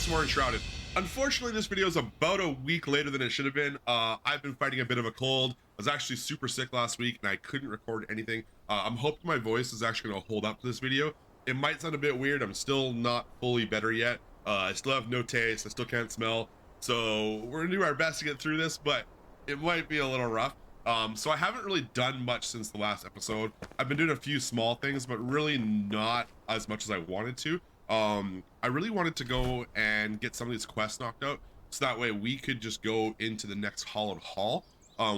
some more Enshrouded. Unfortunately, this video is about a week later than it should have been. I've been fighting a bit of a cold. I was actually super sick last week and I couldn't record anything. I'm hoping my voice is actually going to hold up to this video. It might sound a bit weird. I'm still not fully better yet. I still have no taste. I still can't smell. So we're going to do our best to get through this, but it might be a little rough. So I haven't really done much since the last episode. I've been doing a few small things, but really not as much as I wanted to. I really wanted to go and get some of these quests knocked out, so that way we could just go into the next hollowed hall.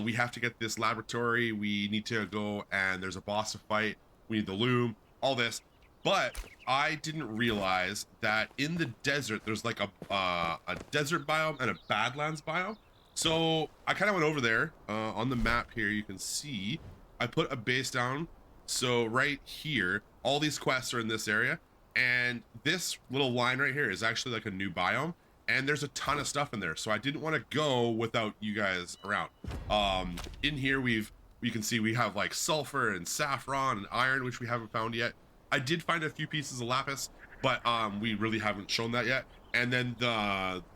We have to get this laboratory, we need to go and there's a boss to fight, we need the loom, all this. But I didn't realize that in the desert there's like a desert biome and a badlands biome. So I kind of went over there on the map here. You can see I put a base down. So right here, all these quests are in this area. And this little line right here is actually like a new biome, and there's a ton of stuff in there, so I didn't want to go without you guys around. In here you can see we have like sulfur and saffron and iron, which we haven't found yet. I did find a few pieces of lapis, but we really haven't shown that yet. And then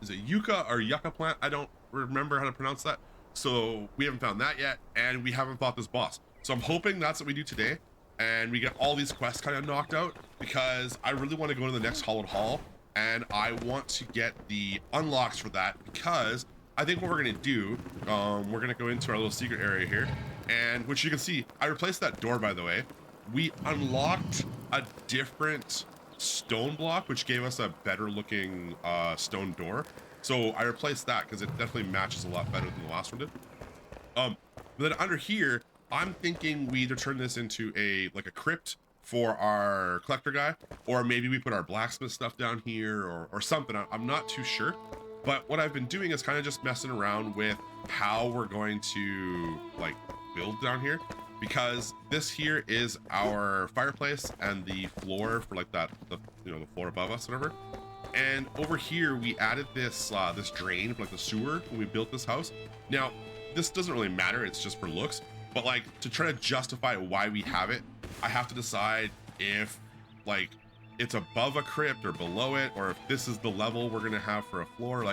is it yucca or yucca plant? I don't remember how to pronounce that, so we haven't found that yet, and we haven't fought this boss. So I'm hoping that's what we do today, and we get all these quests kind of knocked out, because I really want to go to the next hollowed hall, and I want to get the unlocks for that, because I think what we're going to do, we're going to go into our little secret area here, and which you can see, I replaced that door, by the way. We unlocked a different stone block, which gave us a better looking stone door. So I replaced that because it definitely matches a lot better than the last one did. But then under here, I'm thinking we either turn this into a crypt for our collector guy, or maybe we put our blacksmith stuff down here or something. I'm not too sure. But what I've been doing is kind of just messing around with how we're going to build down here, because this here is our fireplace and the floor for the floor above us, whatever. And over here we added this this drain for the sewer when we built this house. Now this doesn't really matter, it's just for looks. But to try to justify why we have it, I have to decide if it's above a crypt or below it, or if this is the level we're gonna have for a floor.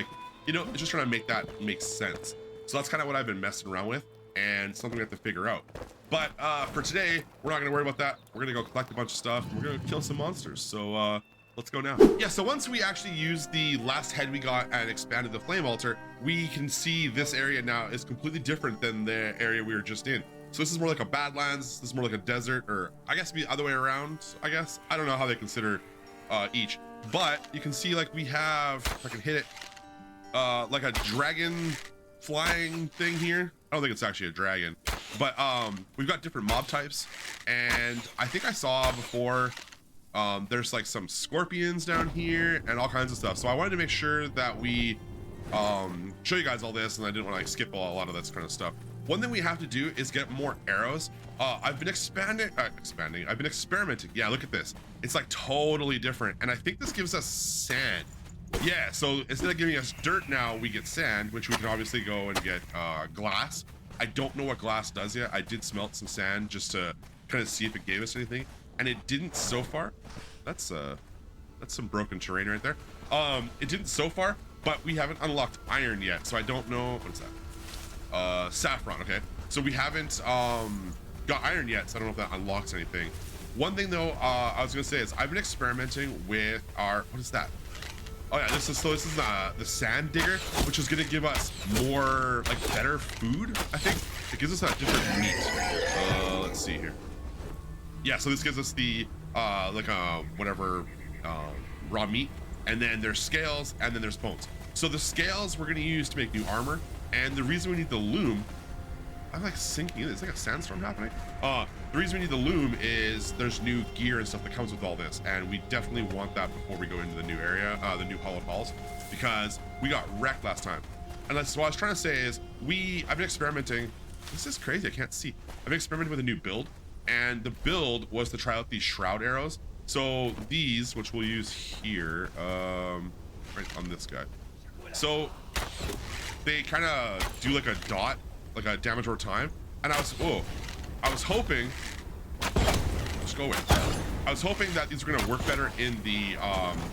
It's just trying to make that make sense. So that's kind of what I've been messing around with, and something we have to figure out. But for today, we're not gonna worry about that. We're gonna go collect a bunch of stuff. We're gonna kill some monsters. So let's go now. Yeah, so once we actually used the last head we got and expanded the flame altar, we can see this area now is completely different than the area we were just in. So this is more like a badlands, this is more like a desert, or I guess the other way around, I guess. I don't know how they consider each. But you can see we have, if I can hit it, like a dragon flying thing here. I don't think it's actually a dragon, but we've got different mob types, and I think I saw before there's some scorpions down here and all kinds of stuff. So I wanted to make sure that we show you guys all this, and I didn't want to skip a lot of this kind of stuff. One thing we have to do is get more arrows. I've been I've been experimenting. Yeah, look at this. It's totally different, and I think this gives us sand. Yeah, so instead of giving us dirt now, we get sand, which we can obviously go and get glass. I don't know what glass does yet. I did smelt some sand just to kind of see if it gave us anything, and it didn't so far. That's some broken terrain right there. It didn't so far, but we haven't unlocked iron yet, so I don't know. What is that? Saffron. Okay, so we haven't got iron yet, so I don't know if that unlocks anything. One thing though, I was gonna say is I've been experimenting with our, what is that? Oh yeah, this is the sand digger, which is gonna give us more better food. I think it gives us a different meat. Let's see here. Yeah, so this gives us the whatever raw meat, and then there's scales, and then there's bones. So the scales we're gonna use to make new armor, and the reason we need the loom, I'm sinking in. It's like a sandstorm happening. The reason we need the loom is there's new gear and stuff that comes with all this, and we definitely want that before we go into the new area, the new hollowed halls, because we got wrecked last time. And that's what I was trying to say is I've been experimenting. This is crazy, I can't see. I've been experimenting with a new build, and the build was to try out these shroud arrows. So these, which we'll use here, right on this guy. So they kind of do a dot, a damage over time, and I was hoping, just go away. I was hoping that these were gonna work better in the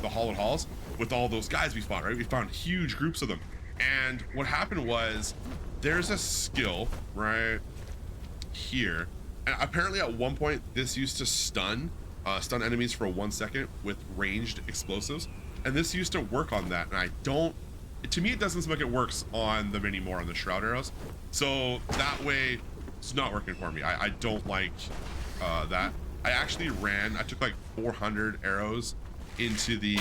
hollowed halls with all those guys we fought, right? We found huge groups of them. And what happened was there's a skill right here. And apparently at one point this used to stun enemies for 1 second with ranged explosives. And this used to work on that. And to me, it doesn't seem like it works on them anymore on the shroud arrows. So that way it's not working for me. I don't like that. I took like 400 arrows into the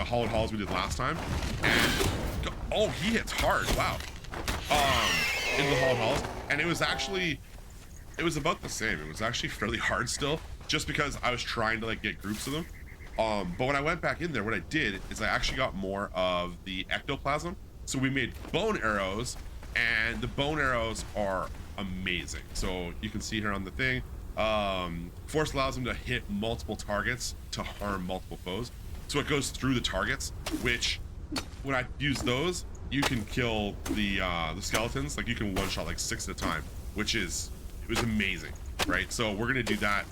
hollowed halls we did last time. And oh, he hits hard. Wow. Into the hollowed halls. And it was about the same. It was actually fairly hard still, just because I was trying to like get groups of them. But when I went back in there, what I did is I actually got more of the ectoplasm. So we made bone arrows, and the bone arrows are amazing. So you can see here on the thing, force allows them to hit multiple targets to harm multiple foes. So it goes through the targets, which when I use those, you can kill the skeletons. Like you can one shot like 6 at a time, it was amazing, right? So we're gonna do that.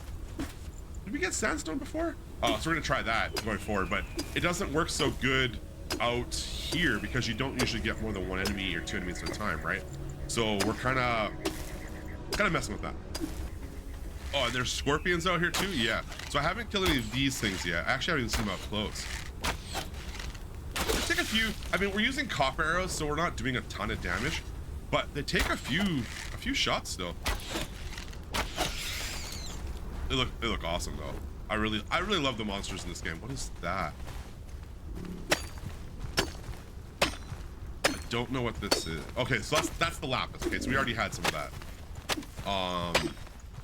Did we get sandstone before? So we're gonna try that going forward, but it doesn't work so good out here because you don't usually get more than 1 enemy or 2 enemies at a time, right? So we're kind of messing with that. Oh, and there's scorpions out here too? Yeah. So I haven't killed any of these things yet. I actually haven't seen them up close. They take a few, I mean, we're using copper arrows, so we're not doing a ton of damage, but they take a few shots still. They look awesome though. I really love the monsters in this game. What is that? I don't know what this is. Okay, so that's the lapis. Okay, so we already had some of that.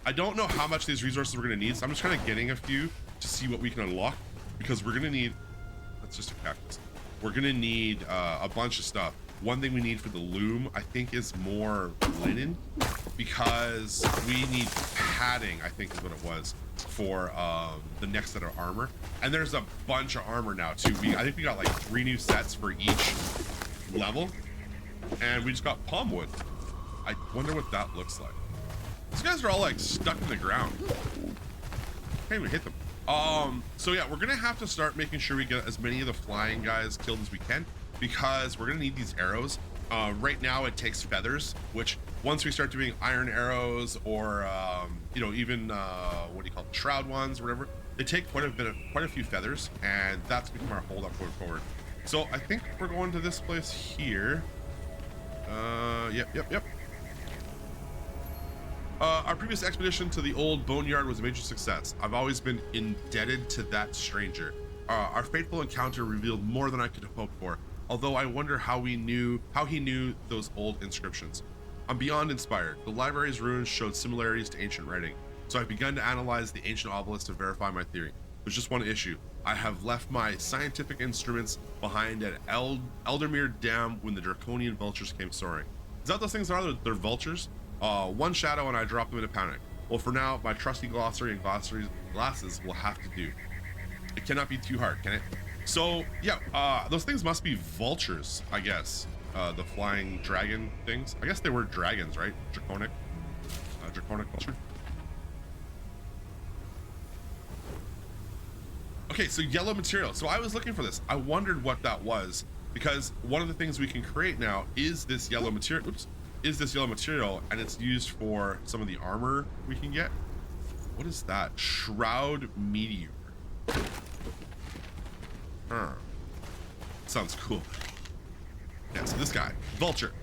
I don't know how much these resources we're gonna need, so I'm just kind of getting a few to see what we can unlock, because we're gonna need, that's just a cactus. We're gonna need a bunch of stuff. One thing we need for the loom, I think, is more linen, because we need padding, I think is what it was, for the next set of armor. And there's a bunch of armor now too. I think we got like 3 new sets for each level, and we just got palm wood. I wonder what that looks like. These guys are all like stuck in the ground. Can't even hit them. So yeah, we're gonna have to start making sure we get as many of the flying guys killed as we can, because we're gonna need these arrows. Right now it takes feathers, which once we start doing iron arrows or you know, even what do you call it, shroud ones or whatever, they take quite a few feathers, and that's become our hold up going forward. So I think we're going to this place here. Yep. Our previous expedition to the old boneyard was a major success. I've always been indebted to that stranger. Our fateful encounter revealed more than I could have hoped for, although I wonder how he knew those old inscriptions. I'm beyond inspired. The library's ruins showed similarities to ancient writing, so I've begun to analyze the ancient obelisk to verify my theory. There's just one issue. I have left my scientific instruments behind at Eldermere Dam when the draconian vultures came soaring. Is that what those things are? They're vultures? One shadow and I dropped them in a panic. Well, for now, my trusty glossary and glasses will have to do. It cannot be too hard, can it? So, yeah, those things must be vultures, I guess. The flying dragon things. I guess they were dragons, right? Draconic vulture. Okay, so yellow material. So I was looking for this. I wondered what that was, because one of the things we can create now is this yellow material. Oops. Is this yellow material, and it's used for some of the armor we can get. What is that? Shroud meteor. Sounds cool. Yeah, so this guy, vulture.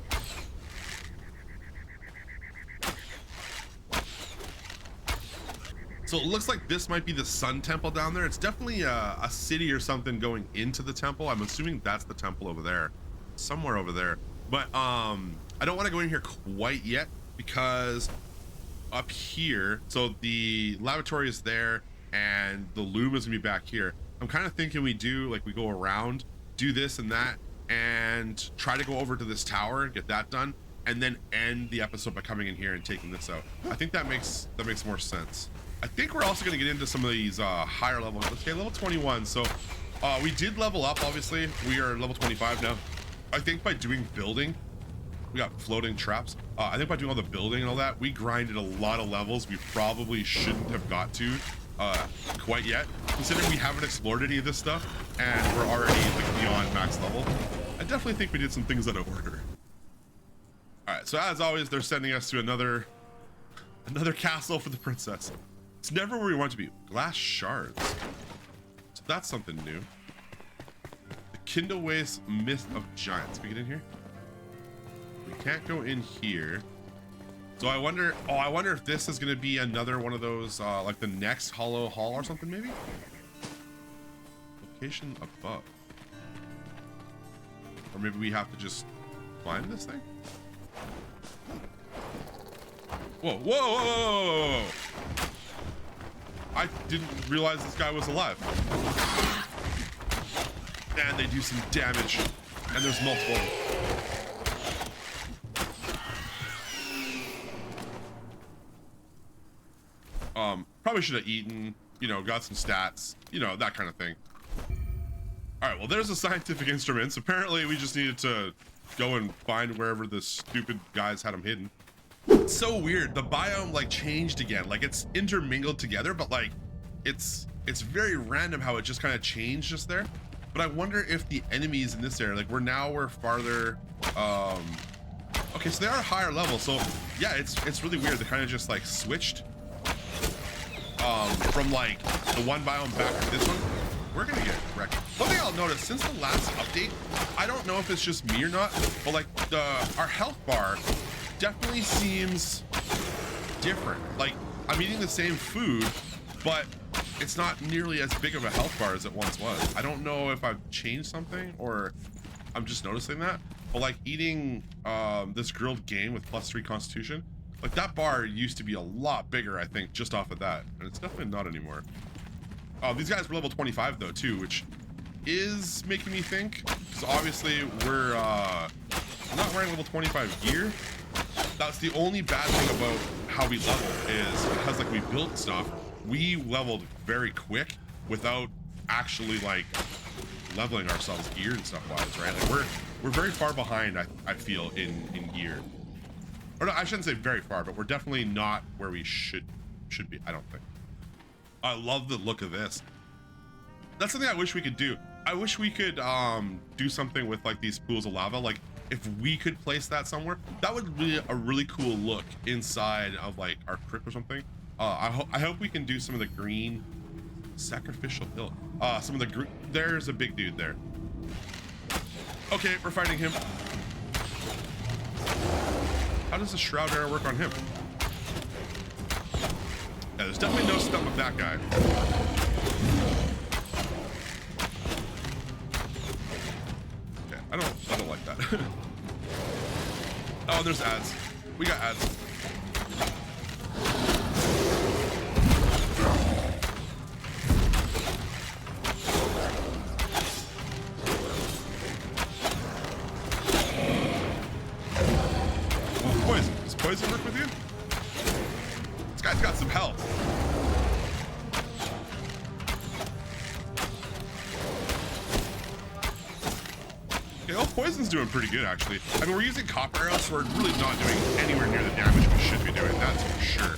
So it looks like this might be the sun temple down there. It's definitely a city or something going into the temple. I'm assuming that's the temple over there, somewhere over there. But I don't want to go in here quite yet, because up here, so the lavatory is there and the loom is gonna be back here. I'm kind of thinking we go around, do this and that, and try to go over to this tower and get that done, and then end the episode by coming in here and taking this out. I think that makes more sense. I think we're also gonna get into some of these higher levels. Okay, level 21. So we did level up, obviously. We are level 25 now. I think by doing building, We got floating traps. I think by doing all the building and all that, we grinded a lot of levels we probably shouldn't have got to quite yet, considering we haven't explored any of this stuff and we're already like beyond max level. I definitely think we did some things out of order. All right, so as always, they're sending us to another castle for the princess. It's never where we want to be. Glass shards. So that's something new. The Kindle Waste Myth of Giants. Can we get in here? We can't go in here. So I wonder, I wonder if this is gonna be another one of those, like the next hollow hall or something maybe? Location above. Or maybe we have to just climb this thing? Whoa, whoa, whoa, whoa, whoa. I didn't realize this guy was alive. And they do some damage. And there's multiple. Probably should have eaten, you know, got some stats, you know, that kind of thing. All right, well, there's the scientific instruments. Apparently, we just needed to go and find wherever the stupid guys had them hidden. It's so weird. The biome like changed again. Like it's intermingled together, but like it's very random how it just kind of changed just there. But I wonder if the enemies in this area, like we're farther. Okay, so they are higher level. So yeah, it's really weird. They kind of just like switched. From like the one biome back to this one. We're gonna get wrecked. One thing I'll notice since the last update, I don't know if it's just me or not, but like our health bar definitely seems different. Like I'm eating the same food, but it's not nearly as big of a health bar as it once was. I don't know if I've changed something or I'm just noticing that. But like eating this grilled game with +3 constitution, like that bar used to be a lot bigger, I think, just off of that, and it's definitely not anymore. These guys were level 25 though too, which is making me think, because obviously we're not wearing level 25 gear. That's the only bad thing about how we level is because like we built stuff, we leveled very quick without actually like leveling ourselves gear and stuff wise, right? Like we're very far behind, I feel, in gear. Or no, I shouldn't say very far, but we're definitely not where we should be, I don't think. I love the look of this. That's something I wish we could do. I wish we could do something with like these pools of lava. Like if we could place that somewhere, that would be a really cool look inside of like our crypt or something. I hope we can do some of the green sacrificial hill. Some of the green, there's a big dude there. Okay, we're fighting him. How does the shroud arrow work on him? Yeah, there's definitely no stun with that guy. Okay, I don't like that. Oh, there's ads. We got ads. Poison. Does poison work with you? This guy's got some health. Okay, well, poison's doing pretty good, actually. I mean, we're using copper arrows, so we're really not doing anywhere near the damage we should be doing, that's for sure.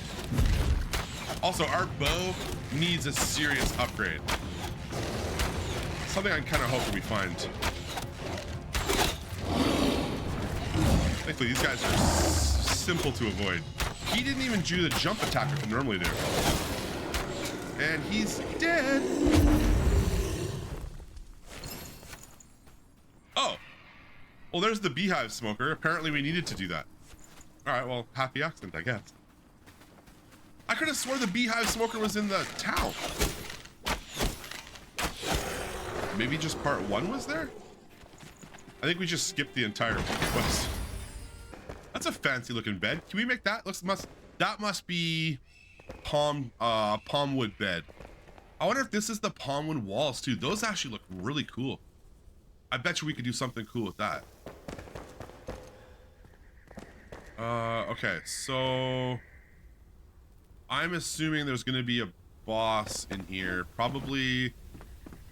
Also, our bow needs a serious upgrade. Something I'm kind of hoping we find. Thankfully, these guys are simple to avoid. He didn't even do the jump attack we can normally do. And he's dead. Oh. Well, there's the BeeHive Smoker. Apparently we needed to do that. All right, well, happy accident, I guess. I could have swore the BeeHive Smoker was in the town. Maybe just part 1 was there? I think we just skipped the entire quest. That's a fancy looking bed. Can we make that? That must be palmwood bed. I wonder if this is the palmwood walls too. Those actually look really cool. I bet you we could do something cool with that. Okay, so I'm assuming there's gonna be a boss in here, probably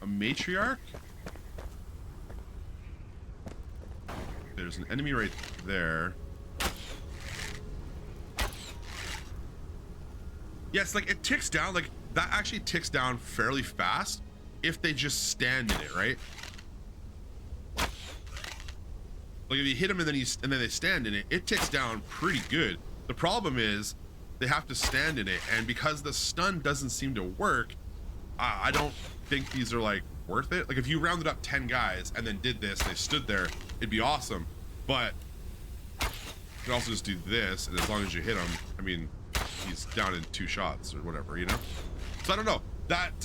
a matriarch. There's an enemy right there. Yeah, it's like it ticks down. Like that actually ticks down fairly fast if they just stand in it, right? Like if you hit them and then they stand in it, it ticks down pretty good. The problem is they have to stand in it, and because the stun doesn't seem to work, I don't think these are like worth it. Like if you rounded up 10 guys and then did this, they stood there, it'd be awesome. But you can also just do this, and as long as you hit him, I mean, he's down in 2 shots or whatever, you know? So I don't know. That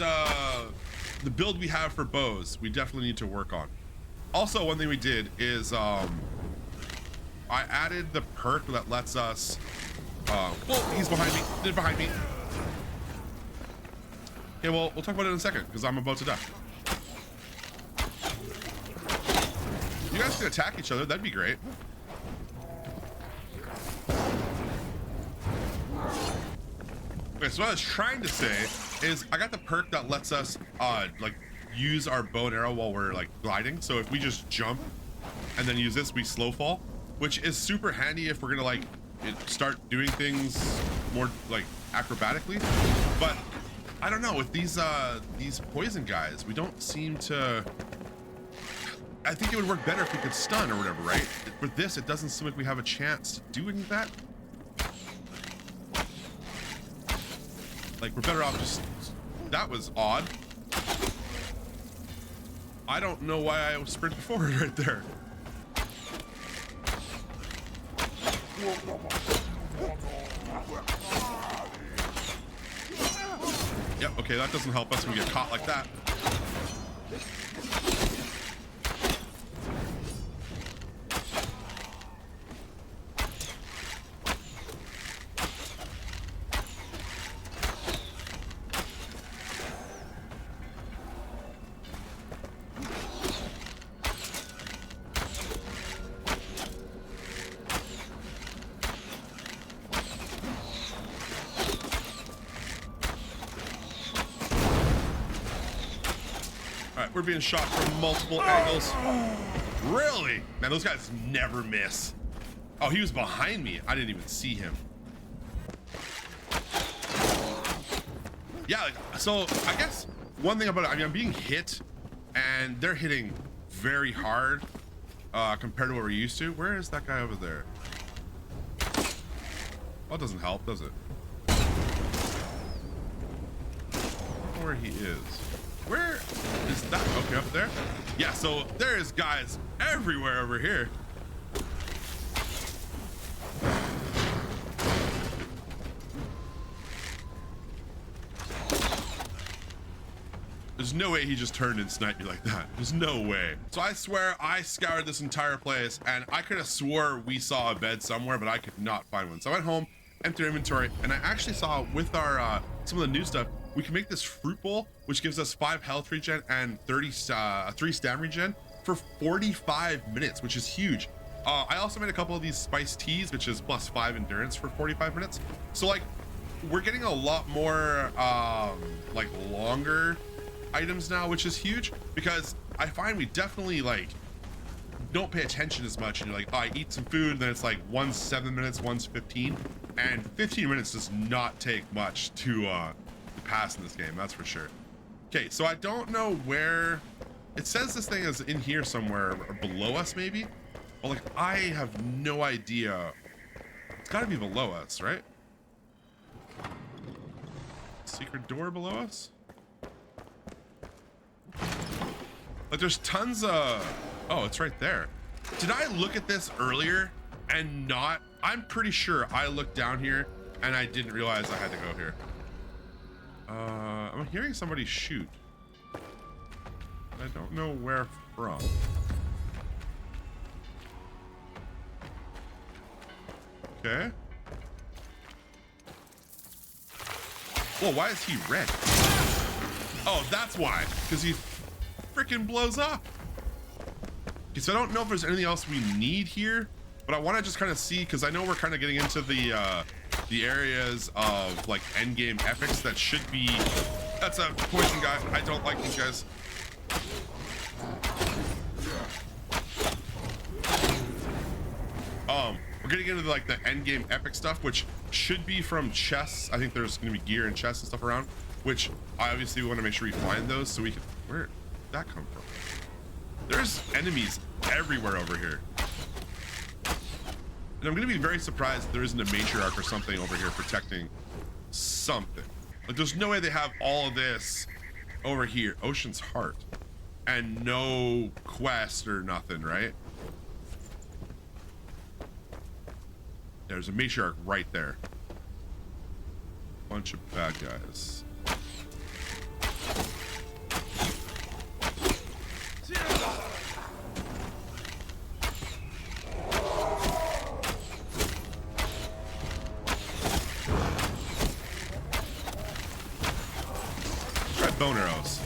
the build we have for bows, we definitely need to work on. Also, one thing we did is I added the perk that lets us well, he's behind me. They're behind me. Okay, well, we'll talk about it in a second because I'm about to die. You guys can attack each other. That'd be great. Okay, so what I was trying to say is I got the perk that lets us like use our bow and arrow while we're like gliding. So if we just jump and then use this, we slow fall, which is super handy if we're gonna like start doing things more like acrobatically. But I don't know, with these poison guys, we don't seem to. I think it would work better if we could stun or whatever, right? With this, it doesn't seem like we have a chance to do any of that. Like, we're better off just... That was odd. I don't know why I was sprinting forward right there. Yep, okay, that doesn't help us when we get caught like that. We're being shot from multiple angles. Really? Man, those guys never miss. Oh, he was behind me. I didn't even see him. Yeah, so I guess one thing about it, I mean, I'm being hit and they're hitting very hard compared to what we're used to. Where is that guy over there? Well, it doesn't help, does it? I don't know where he is. Where is that? Okay, up there. Yeah, so there's guys everywhere over here. There's no way he just turned and sniped me like that. There's no way. So I swear I scoured this entire place and I could have swore we saw a bed somewhere, but I could not find one. So I went home, emptied inventory, and I actually saw with our some of the new stuff, we can make this fruit bowl, which gives us 5 health regen and 3 stam regen for 45 minutes, which is huge. I also made a couple of these spiced teas, which is plus 5 endurance for 45 minutes. So like, we're getting a lot more like longer items now, which is huge because I find we definitely like don't pay attention as much, and you're like, oh, I eat some food, and then it's like one's 7 minutes, one's 15, and 15 minutes does not take much to pass in this game, that's for sure. Okay, so I don't know where it says this thing is in here somewhere or below us maybe, but like I have no idea. It's got to be below us, right? Secret door below us. Like there's tons of... Oh, it's right there. Did I look at this earlier and not? I'm pretty sure I looked down here and I didn't realize I had to go here. I'm hearing somebody shoot. I don't know where from. Okay. Whoa, why is he red? Oh, that's why. Because he freaking blows up. Okay, so I don't know if there's anything else we need here, but I want to just kind of see, because I know we're kind of getting into the areas of like endgame epics that should be... That's a poison guy. I don't like these guys. We're getting into like the end game epic stuff, which should be from chests. I think there's going to be gear and chests and stuff around, which I obviously want to make sure we find those so we can. Where did that come from? There's enemies everywhere over here, and I'm going to be very surprised if there isn't a matriarch or something over here protecting something. Like, there's no way they have all of this over here. Ocean's Heart, and no quest or nothing, right? There's a matriarch right there. Bunch of bad guys. Try bone arrows.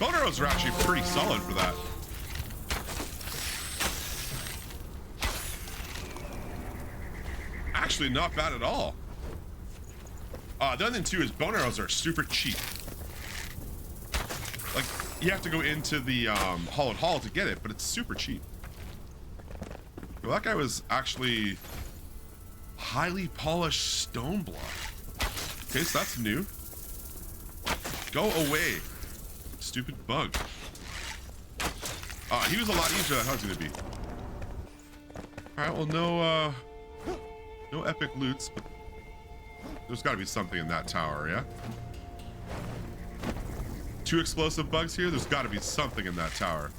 Bone arrows are actually pretty solid for that. Actually, not bad at all. The other thing too is bone arrows are super cheap. Like, you have to go into the hollowed hall to get it, but it's super cheap. Well, that guy was actually highly polished stone block. Okay, so that's new. Go away, stupid bug. He was a lot easier than I thought he was gonna be. All right, well, no epic loots, but there's got to be something in that tower, yeah? 2 explosive bugs here. There's got to be something in that tower.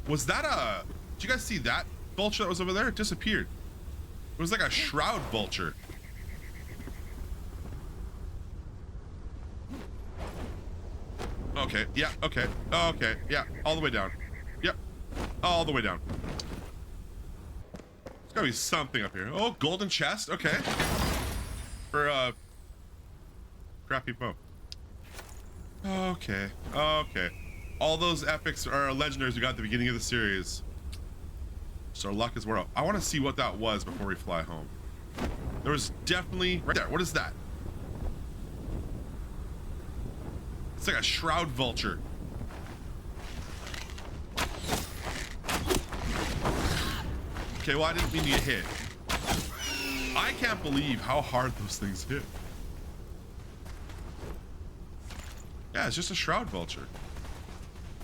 Was that a... Did you guys see that vulture that was over there? It disappeared. It was like a shroud vulture. Okay, yeah, okay. Okay, yeah, all the way down. Yep, all the way down. There's gotta be something up here. Oh, golden chest, okay. For, crappy bow. Okay, okay. All those epics are legendaries we got at the beginning of the series. So our luck is where I want to see what that was before we fly home. There was definitely... Right there, what is that? It's like a shroud vulture. Okay, well, I didn't mean to get hit. I can't believe how hard those things hit. Yeah, it's just a shroud vulture.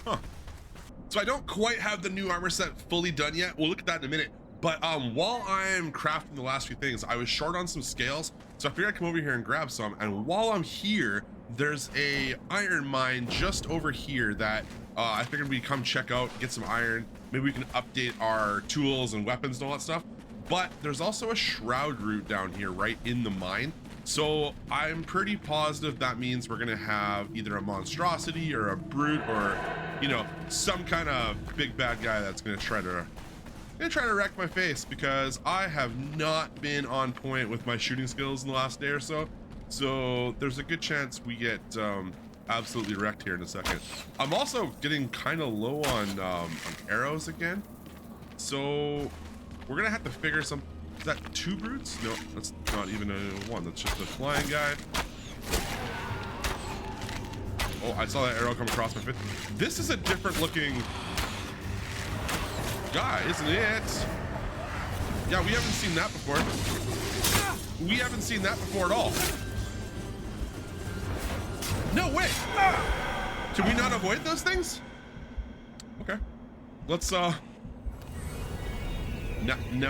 Huh. So I don't quite have the new armor set fully done yet. We'll look at that in a minute. But while I'm crafting the last few things, I was short on some scales. So I figured I'd come over here and grab some. And while I'm here, there's a iron mine just over here that I figured we'd come check out, get some iron. Maybe we can update our tools and weapons and all that stuff. But there's also a shroud route down here right in the mine. So I'm pretty positive that means we're gonna have either a monstrosity or a brute or, you know, some kind of big bad guy that's gonna try to wreck my face, because I have not been on point with my shooting skills in the last day or so. So there's a good chance we get absolutely wrecked here in a second. I'm also getting kind of low on arrows again. So we're gonna have to figure some... Is that 2 brutes? No, that's not even a 1. That's just a flying guy. Oh, I saw that arrow come across my face. This is a different looking guy, isn't it? Yeah, we haven't seen that before. We haven't seen that before at all. No way! Can we not avoid those things? Okay. Let's now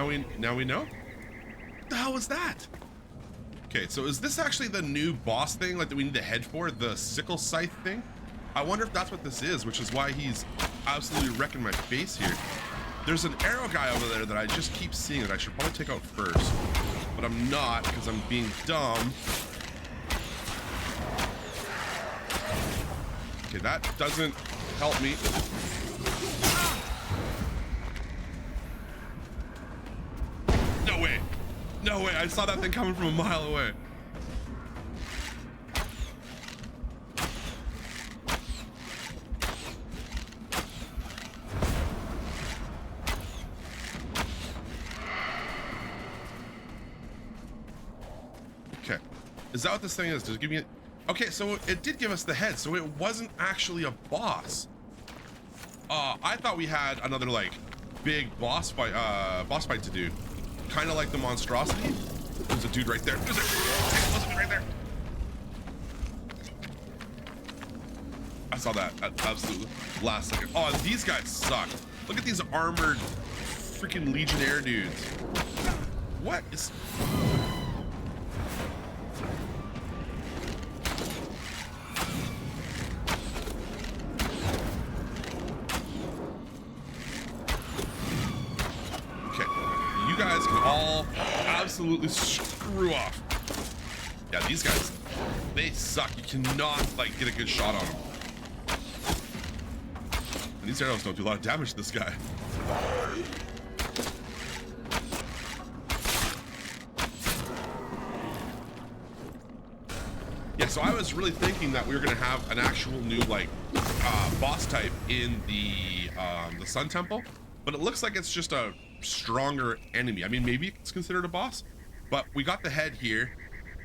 we know? What the hell was that? Okay, so is this actually the new boss thing, like, that we need to head for? The sickle scythe thing? I wonder if that's what this is, which is why he's absolutely wrecking my face here. There's an arrow guy over there that I just keep seeing that I should probably take out first. But I'm not, because I'm being dumb. Okay, that doesn't help me. No way. No way. I saw that thing coming from a mile away. Okay. Is that what this thing is? Does it give me Okay, so it did give us the head, so it wasn't actually a boss. I thought we had another like big boss fight to do, kind of like the monstrosity. There's a dude right there. There's a dude right there. I saw that at absolute last second. Oh, these guys suck. Look at these armored freaking legionnaire dudes. What is? Guys can all absolutely screw off. Yeah, these guys, they suck. You cannot like get a good shot on them. And these arrows don't do a lot of damage to this guy. Yeah, so I was really thinking that we were gonna have an actual new like boss type in the Sun Temple, but it looks like it's just a stronger enemy. I mean, maybe it's considered a boss, but we got the head here.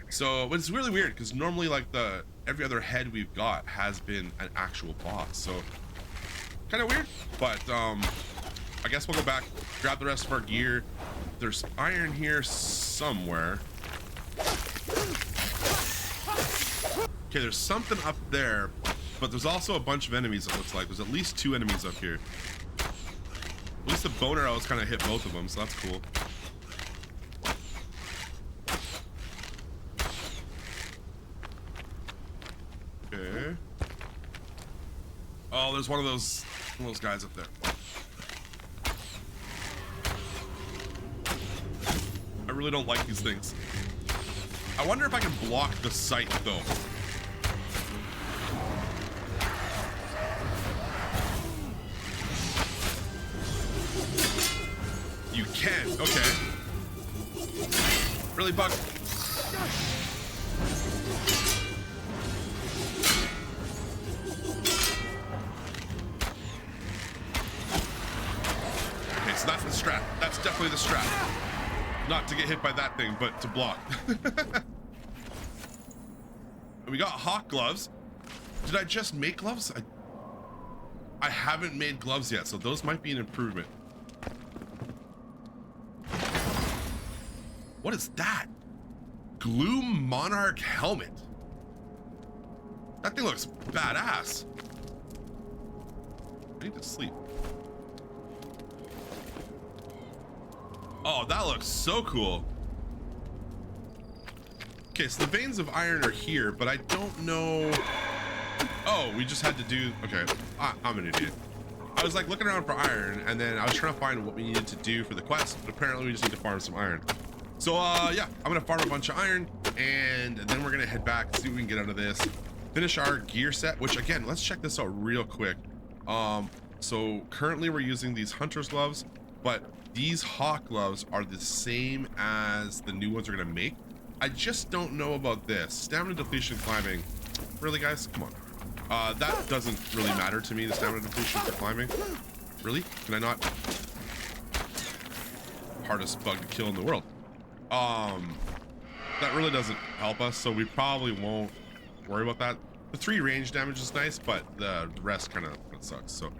So it's really weird because normally like every other head we've got has been an actual boss. So kind of weird, but I guess we'll go back, grab the rest of our gear. There's iron here somewhere. Okay, there's something up there, but there's also a bunch of enemies. It looks like there's at least 2 enemies up here. At least the bone arrows kind of hit both of them, so that's cool. Okay. Oh, there's one of those guys up there. I really don't like these things. I wonder if I can block the sight though. You can, okay. Really, Bug? Okay, so that's the strat. That's definitely the strat. Not to get hit by that thing, but to block. We got hawk gloves. Did I just make gloves? I haven't made gloves yet, so those might be an improvement. What is that? Gloom Monarch helmet. That thing looks badass. I need to sleep. Oh, that looks so cool. Okay, so the veins of iron are here, but I don't know. Oh, we just had to do, okay, I'm an idiot. I was like looking around for iron, and then I was trying to find what we needed to do for the quest, but apparently we just need to farm some iron. So yeah, I'm gonna farm a bunch of iron, and then we're gonna head back, see what we can get out of this, finish our gear set, which again, let's check this out real quick. So currently we're using these hunter's gloves, but these hawk gloves are the same as the new ones we're gonna make. I just don't know about this. Stamina depletion climbing. Really, guys? Come on. That doesn't really matter to me, the stamina depletion for climbing. Really? Can I not? Hardest bug to kill in the world. That really doesn't help us, so we probably won't worry about that. The 3 range damage is nice, but the rest kind of sucks. So,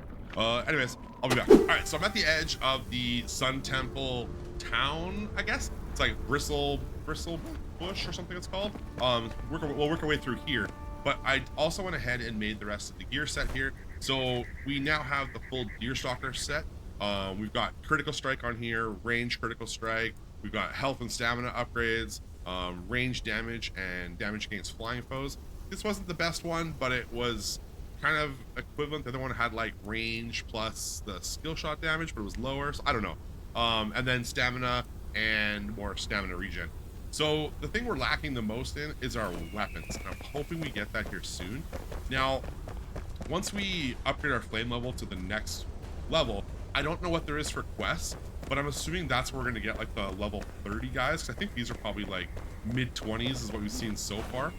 anyways, I'll be back. All right, so I'm at the edge of the Sun Temple town, I guess. It's like Bristle Bush or something it's called. We'll work our way through here, but I also went ahead and made the rest of the gear set here. So we now have the full Deerstalker set. We've got critical strike on here, range critical strike. We've got health and stamina upgrades, range damage, and damage against flying foes. This wasn't the best one, but it was kind of equivalent. The other one had like range plus the skill shot damage, but it was lower, so I don't know. And then stamina and more stamina regen. So the thing we're lacking the most in is our weapons, and I'm hoping we get that here soon. Now, once we upgrade our flame level to the next level, I don't know what there is for quests, but I'm assuming that's where we're going to get like the level 30 guys, because I think these are probably like mid-20s is what we've seen so far.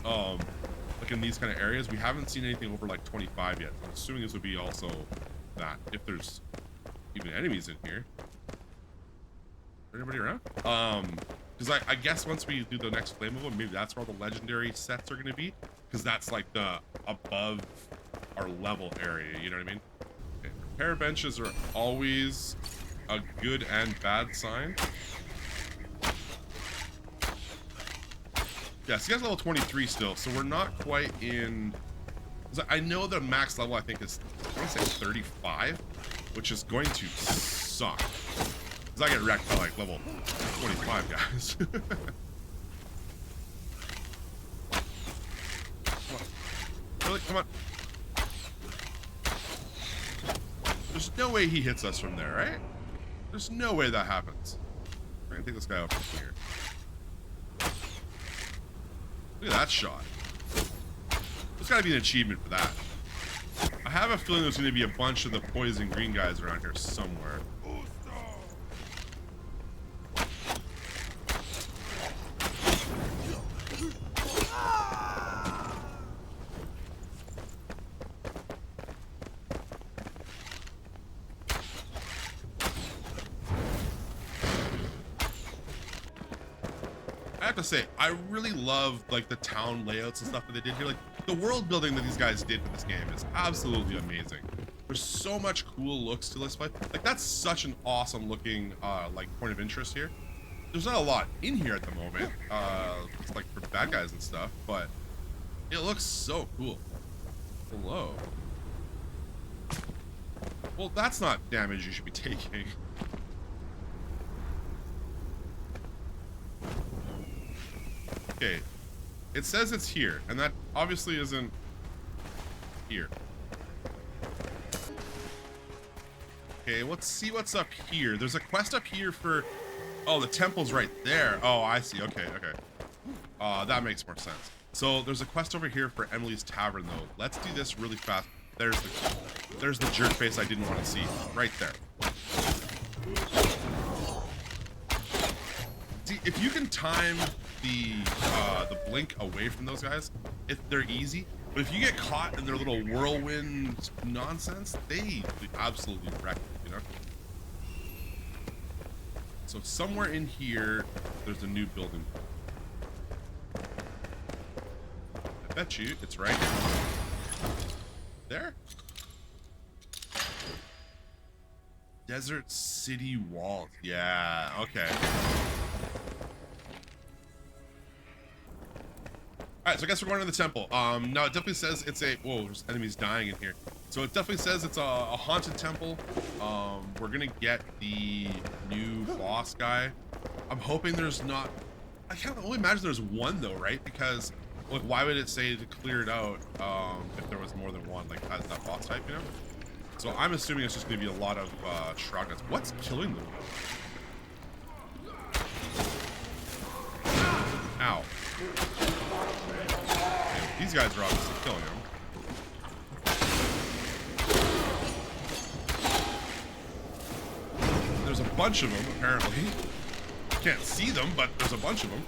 Like in these kind of areas, we haven't seen anything over like 25 yet. I'm assuming this would be also that, if there's even enemies in here. Anybody around? Because I guess once we do the next flame level, maybe that's where all the legendary sets are going to be. Because that's like the above our level area, you know what I mean? Okay. Repair benches are always a good and bad sign. Yeah, so you guys level 23 still, so we're not quite in... I know the max level I think is, I want to say 35, which is going to suck. Because I get wrecked by like level 25 guys. Come on. Really? Come on. There's no way he hits us from there, right? There's no way that happens. I'm gonna take this guy out from here. Look at that shot. There's gotta be an achievement for that. I have a feeling there's gonna be a bunch of the poison green guys around here somewhere. I have to say, I really love like the town layouts and stuff that they did here. Like the world building that these guys did for this game is absolutely amazing. There's so much cool looks to this place. Like that's such an awesome looking like point of interest here. There's not a lot in here at the moment, it's like for bad guys and stuff, but it looks so cool. Hello. Well, that's not damage you should be taking. Okay, it says it's here, and that obviously isn't here. Okay, let's see what's up here. There's a quest up here for... Oh, the temple's right there. Oh, I see. Okay, okay. That makes more sense. So there's a quest over here for Emily's Tavern, though. Let's do this really fast. There's the jerk face I didn't want to see. Right there. See, if you can time the blink away from those guys, if they're easy, but if you get caught in their little whirlwind nonsense, they absolutely wreck you, you know. So somewhere in here there's a new building. I bet you it's right there. Desert City Walls. Yeah, okay. Alright, so I guess we're going to the temple. No, it definitely says it's a... Whoa, there's enemies dying in here. So it definitely says it's a haunted temple. We're gonna get the new boss guy. I'm hoping there's not... I can only imagine there's one though, right? Because, like, why would it say to clear it out if there was more than one, like, as that boss type, you know? So I'm assuming it's just gonna be a lot of shotguns. What's killing them? Ow. These guys are obviously killing him. There's a bunch of them, apparently. Can't see them, but there's a bunch of them.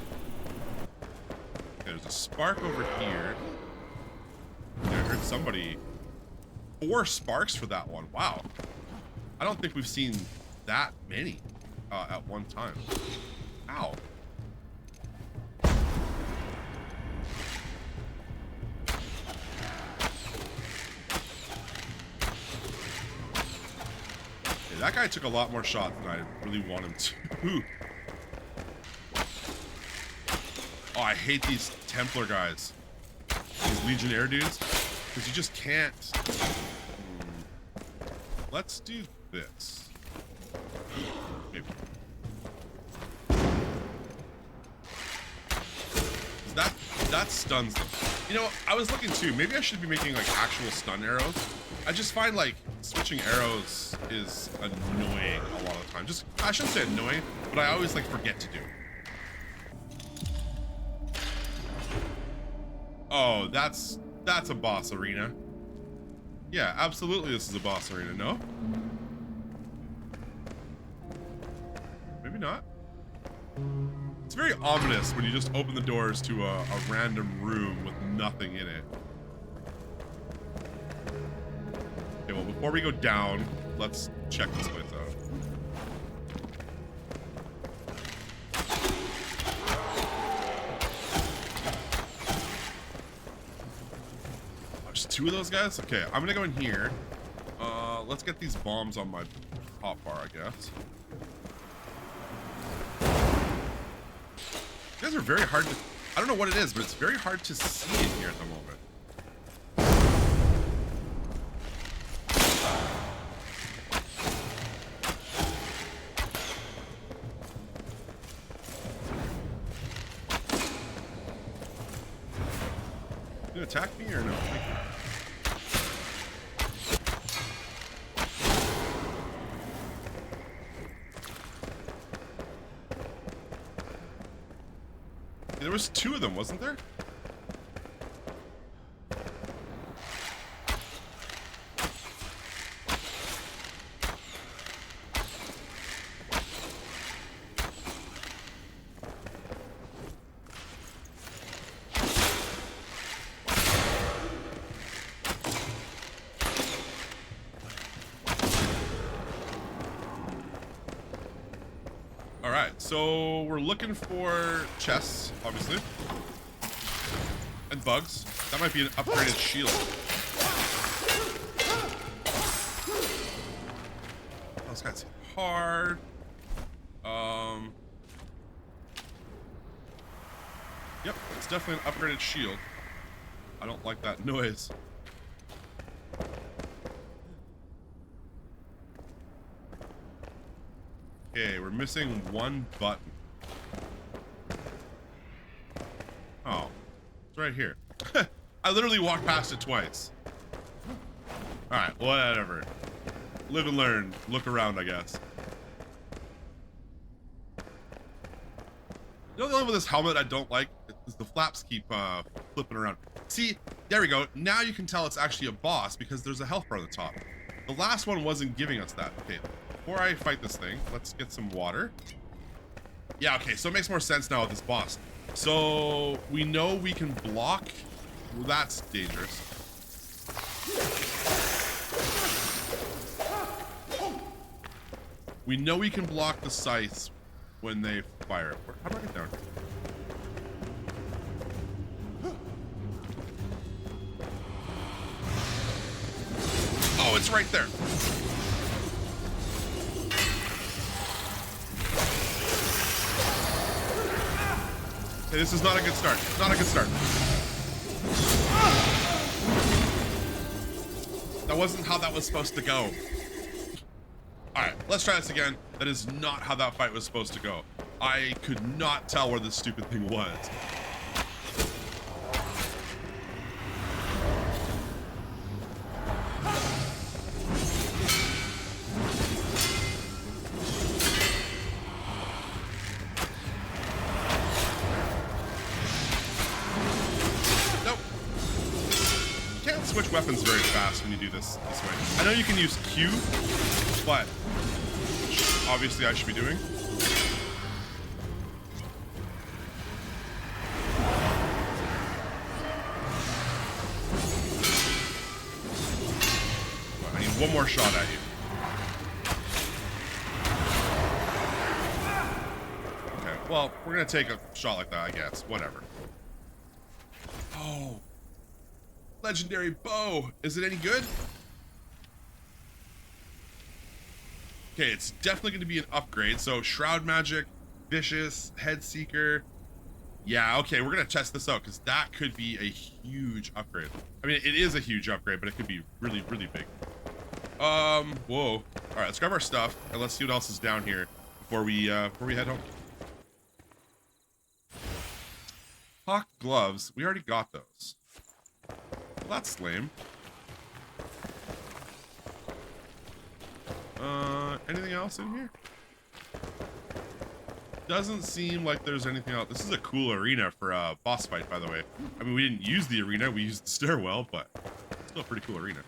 Okay, there's a spark over here. Yeah, I heard somebody... 4 sparks for that one. Wow. I don't think we've seen that many at one time. Ow. That guy took a lot more shots than I really want him to. Oh, I hate these Templar guys. These Legionnaire dudes. Because you just can't... Let's do this. Maybe. That stuns them. You know, I was looking too. Maybe I should be making like actual stun arrows. I just find like switching arrows is annoying a lot of the time. Just, I shouldn't say annoying, but I always like forget to do. Oh, that's a boss arena. Yeah, absolutely this is a boss arena, no? Maybe not. It's very ominous when you just open the doors to a random room with nothing in it. Okay, well, before we go down, let's check this place out. two of those guys? Okay, I'm gonna go in here. Let's get these bombs on my top bar, I guess. You guys are very hard to... I don't know what it is, but it's very hard to see in here at the moment. You attack me or no? There was two of them, wasn't there? All right, so we're looking for chests, obviously, and bugs. That might be an upgraded shield. Those guys hit hard. Yep, it's definitely an upgraded shield. I don't like that noise. Okay, we're missing one button. Oh, it's right here. I literally walked past it twice. Alright, whatever. Live and learn. Look around, I guess. You know the only with this helmet I don't like is the flaps keep flipping around. See, there we go. Now you can tell it's actually a boss because there's a health bar on the top. The last one wasn't giving us that. Okay, before I fight this thing, let's get some water. Yeah, okay, so it makes more sense now with this boss. So we know we can block. Well, that's dangerous. We know we can block the scythes when they fire. How do I get down here? Oh, it's right there. Okay, this is not a good start. Not a good start. That wasn't how that was supposed to go. Alright, let's try this again. That is not how that fight was supposed to go. I could not tell where this stupid thing was. Nope. You can't switch weapons very fast when you do this way. I know you can use Q, but obviously I should be doing. I need one more shot at you. Okay, well, we're gonna take a shot like that, I guess. Whatever. Oh. Legendary bow. Is it any good? Okay, it's definitely going to be an upgrade. So, Shroud Magic, Vicious, Head Seeker. Yeah, okay, we're going to test this out because that could be a huge upgrade. I mean, it is a huge upgrade, but it could be really, really big. Whoa. All right, let's grab our stuff and let's see what else is down here before we head home. Hawk gloves. We already got those. Well, that's lame. Anything else in here? Doesn't seem like there's anything else. This is a cool arena for a boss fight, by the way. I mean, we didn't use the arena, we used the stairwell, but still a pretty cool arena.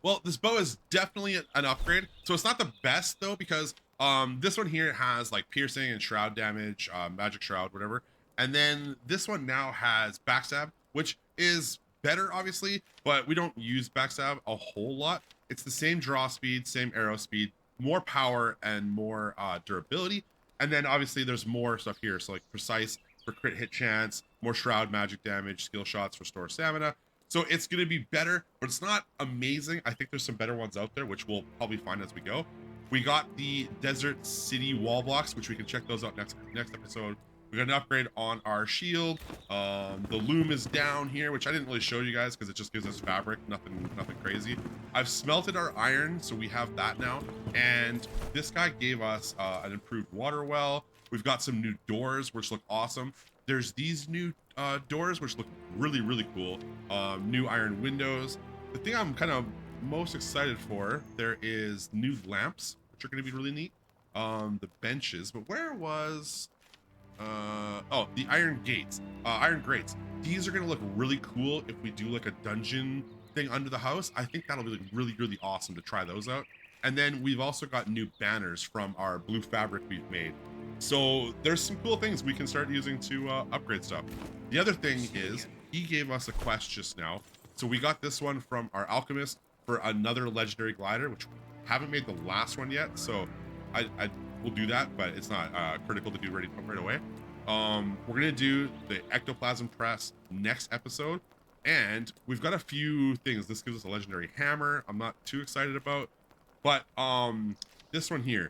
Well, this bow is definitely an upgrade. So it's not the best though, because this one here has like piercing and shroud damage, magic shroud, whatever. And then this one now has backstab, which is better, obviously, but we don't use backstab a whole lot. It's the same draw speed, same arrow speed, more power and more durability. And then obviously there's more stuff here. So like precise for crit hit chance, more shroud magic damage, skill shots, restore stamina. So it's going to be better, but it's not amazing. I think there's some better ones out there, which we'll probably find as we go. We got the Desert City wall blocks, which we can check those out next episode. We got an upgrade on our shield. The loom is down here, which I didn't really show you guys because it just gives us fabric, nothing crazy. I've smelted our iron, so we have that now. And this guy gave us an improved water well. We've got some new doors, which look awesome. There's these new doors, which look really cool. New iron windows. The thing I'm kind of most excited for, there is new lamps, which are going to be really neat. The benches, but where was oh, the iron gates, iron grates. These are gonna look really cool if we do like a dungeon thing under the house. I think that'll be like really awesome to try those out. And then we've also got new banners from our blue fabric we've made. So there's some cool things we can start using to upgrade stuff. The other thing is he gave us a quest just now. So we got this one from our alchemist for another legendary glider, which we haven't made the last one yet. So I will do that, but it's not critical to do right away. We're gonna do the ectoplasm press next episode, and we've got a few things. This gives us a legendary hammer. I'm not too excited about, but this one here,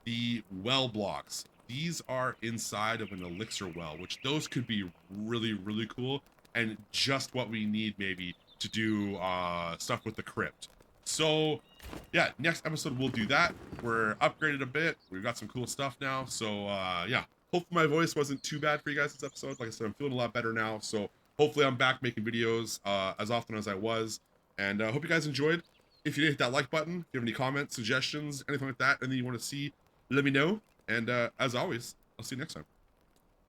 the well blocks. These are inside of an elixir well, which those could be really cool, and just what we need maybe to do stuff with the crypt. So yeah, next episode we'll do that. We're upgraded a bit. We've got some cool stuff now. So yeah, hopefully my voice wasn't too bad for you guys this episode. Like I said, I'm feeling a lot better now. So hopefully I'm back making videos as often as I was. And I hope you guys enjoyed. If you did, hit that like button. If you have any comments, suggestions, anything like that, anything you want to see, let me know. And as always, I'll see you next time.